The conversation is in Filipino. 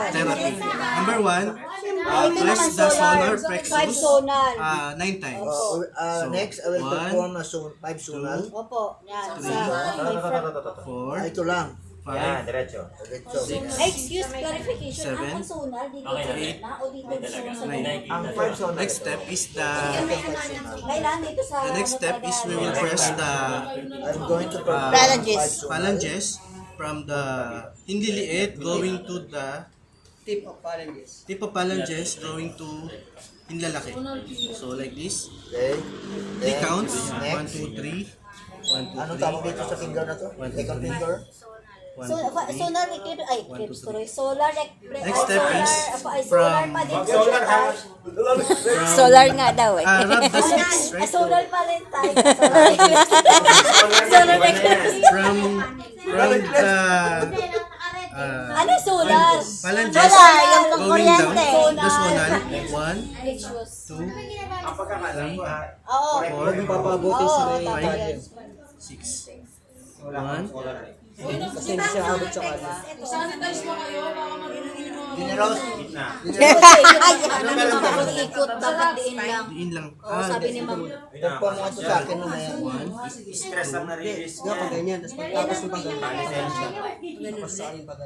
Therapy. Number 1, press the solar plexus 9 times. Next, I will perform a 5 sonal. Opo, yan. Four, Ito lang. Yan, 5, diretso. Ay, excuse, clarification. Seven. Ang sonal, dito na o dito sa nine. Ang 5 sonal. Next step is Kailan dito sa... the next step is we will press the I'm going to perform Phalanges. 5 sonal. phalanges from the hindi liit going to the Tip of phalanges. tip of phalanges going to hinlalaki. So like this. Okay. 3 counts. 1, Next. 2, 3. 1, 2, 3. Ano tawag dito sa finger na to? Second finger? 1, So, 2, 3. solar eclipse, ay, eclipse tuloy. Solar, Next step is solar from- pa din. Solar nga daw eh. Rub the 6, right? Solar pa rin tayo. Solar eclipse. Solar eclipse. From the Ano solar? phalanges Solar, yung going down. kuryente. The sonal. 1, Which was... 2, Ang pagkakala, Oo. 4, Papabuti Oo, sila tama yung yun. 6. kasi hindi siya abot sa kanya. Generous. gitna. Ay, ano ako ikot, dapat diin lang. Diin lang. Oo, sabi ni ma'am. Perform mo ito sa akin mamaya. Stress ang na-release Nga pag niya. ganyan, tapos pagtapos ng pagganyan, Palisensya. tapos sa akin pag